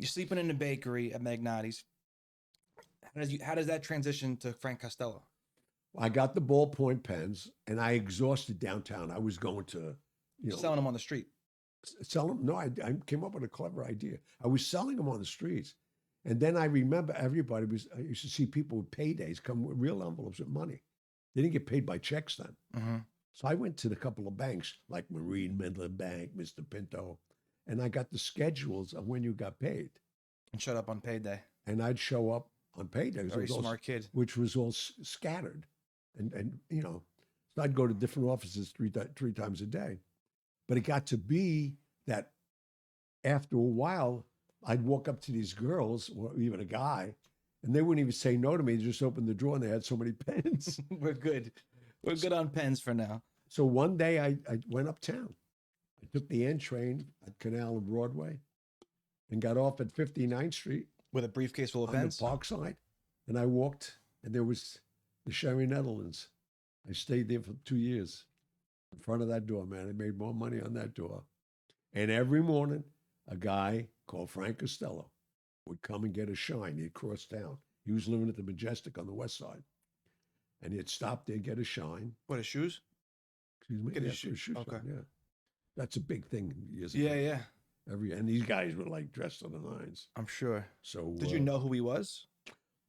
you're sleeping in the bakery at Magnati's. How does that transition to Frank Costello? I got the ballpoint pens, and I exhausted downtown. I was going to, Selling them on the street. sell them. No, I came up with a clever idea. I was selling them on the streets. And then I remember I used to see people with paydays come with real envelopes with money. They didn't get paid by checks then. Mm-hmm. So I went to the couple of banks, like Marine Midland Bank, Mr. Pinto, and I got the schedules of when you got paid. And shut up on payday. And I'd show up on payday. Very smart kid. Which was all scattered. And so I'd go to different offices three times a day. But it got to be that after a while, I'd walk up to these girls, or even a guy, and they wouldn't even say no to me. They just opened the drawer and they had so many pens. We're good. We're good on pens for now. So one day I went uptown. I took the N train at Canal and Broadway and got off at 59th Street. With a briefcase full of on pens? The park side. And I walked, and there was the Sherry Netherlands. I stayed there for 2 years in front of that door, man. I made more money on that door. And every morning, a guy called Frank Costello would come and get a shine. He'd cross town. He was living at the Majestic on the west side. And he'd stop there, get a shine. What, his shoes? Excuse me? Get yeah, his shoes. Okay. Yeah. That's a big thing years ago. Yeah. And these guys were like dressed to the nines. I'm sure. So did you know who he was?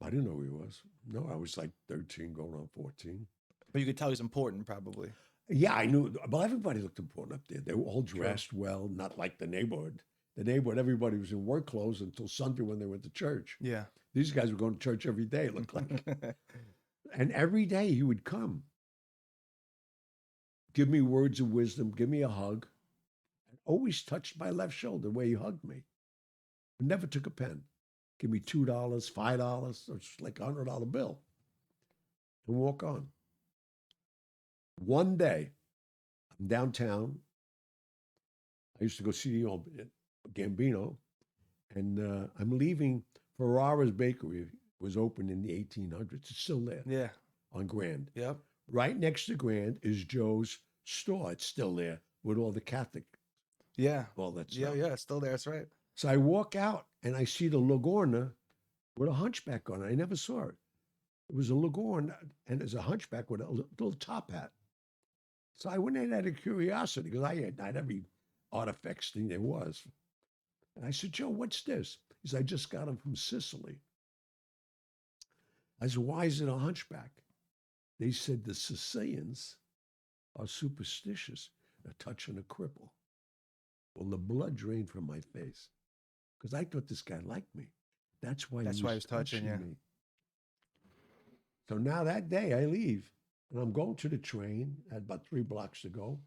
I didn't know who he was. No, I was like 13 going on 14. But you could tell he's important, probably. Yeah, I knew. Well, everybody looked important up there. They were all dressed well, not like the neighborhood. The neighborhood, everybody was in work clothes until Sunday when they went to church. Yeah. These guys were going to church every day, it looked like. And every day he would come, give me words of wisdom, give me a hug, and always touched my left shoulder where he hugged me. Never took a pen. Give me $2, $5, or just like $100 bill, and walk on. One day, I'm downtown. I used to go see Gambino, and I'm leaving. Ferrara's Bakery. It was open in the 1800s. It's still there. Yeah. On Grand. Yep. Right next to Grand is Joe's store. It's still there with all the Catholic. Yeah. All that stuff. Yeah, it's still there. That's right. So I walk out and I see the Lagorna with a hunchback on it. I never saw it. It was a Lagorna and there's a hunchback with a little top hat. So I went in out of curiosity because I had every artifacts thing there was. And I said, Joe, what's this? He said, I just got him from Sicily. I said, why is it a hunchback? They said the Sicilians are superstitious. They're touching a cripple. Well, the blood drained from my face because I thought this guy liked me. That's why he was touching me. So now that day I leave and I'm going to the train. I had about 3 blocks to go.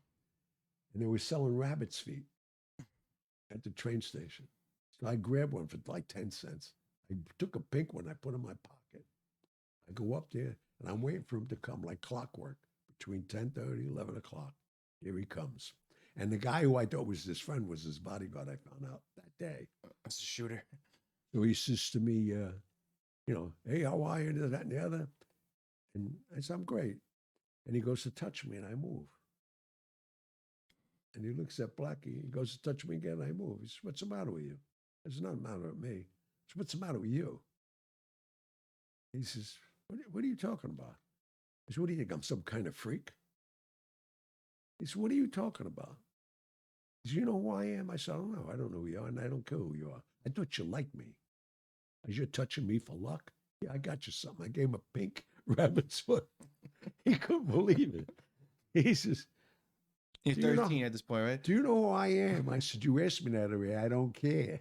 And they were selling rabbit's feet at the train station. So I grabbed one for like 10 cents. I took a pink one, I put it in my pocket. I go up there and I'm waiting for him to come like clockwork between 10:30, 11 o'clock. Here he comes. And the guy who I thought was his friend was his bodyguard, I found out that day. That's a shooter. So he says to me, hey, how are you? This, that, and the other. And I said, I'm great. And he goes to touch me and I move. And he looks at Blackie. He goes to touch me again and I move. He says, what's the matter with you? It's not the matter with me. I said, what's the matter with you? He says, what are you talking about? I said, what do you think? I'm some kind of freak? He said, what are you talking about? He said, you know who I am? I said, I don't know. I don't know who you are, and I don't care who you are. I thought you liked me. As you're touching me for luck? Yeah, I got you something. I gave him a pink rabbit's foot. He couldn't believe it. He says, you're 13 at this point, right? Do you know who I am? I said, you asked me that already. I don't care.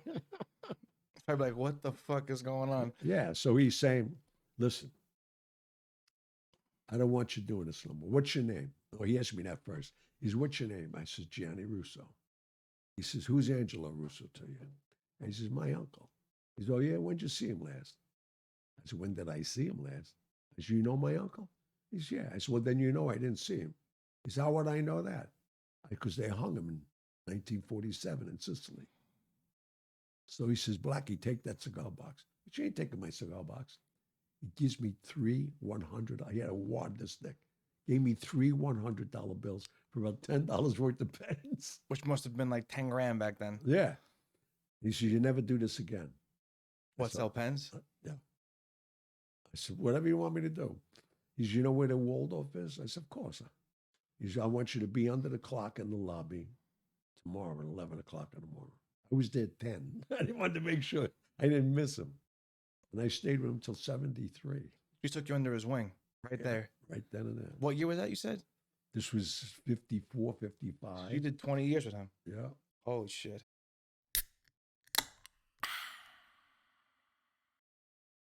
Probably like, what the fuck is going on? Yeah, so he's saying, listen, I don't want you doing this no more. What's your name? Oh, he asked me that first. He says, what's your name? I said, Gianni Russo. He says, who's Angelo Russo to you? And he says, my uncle. He says, oh, yeah, when'd you see him last? I said, when did I see him last? I said, you know my uncle? He says, yeah. I said, well, then you know I didn't see him. He said, how would I know that? Because they hung him in 1947 in Sicily. So he says, Blackie, take that cigar box. But you ain't taking my cigar box. He gives me 3 100. I had a wad this thick. Gave me 3 $100 bills for about $10 worth of pens. Which must have been like 10 grand back then. Yeah. He said, you never do this again. What, sell pens? Yeah. I said, whatever you want me to do. He said, you know where the Waldorf is? I said, of course. He said, I want you to be under the clock in the lobby tomorrow at 11 o'clock in the morning. I was there at 10. I didn't want to make sure I didn't miss him. And I stayed with him till 73. He took you under his wing right there. Right then and there. What year was that, you said? This was 54, 55. You did 20 years with him. Yeah. Holy shit.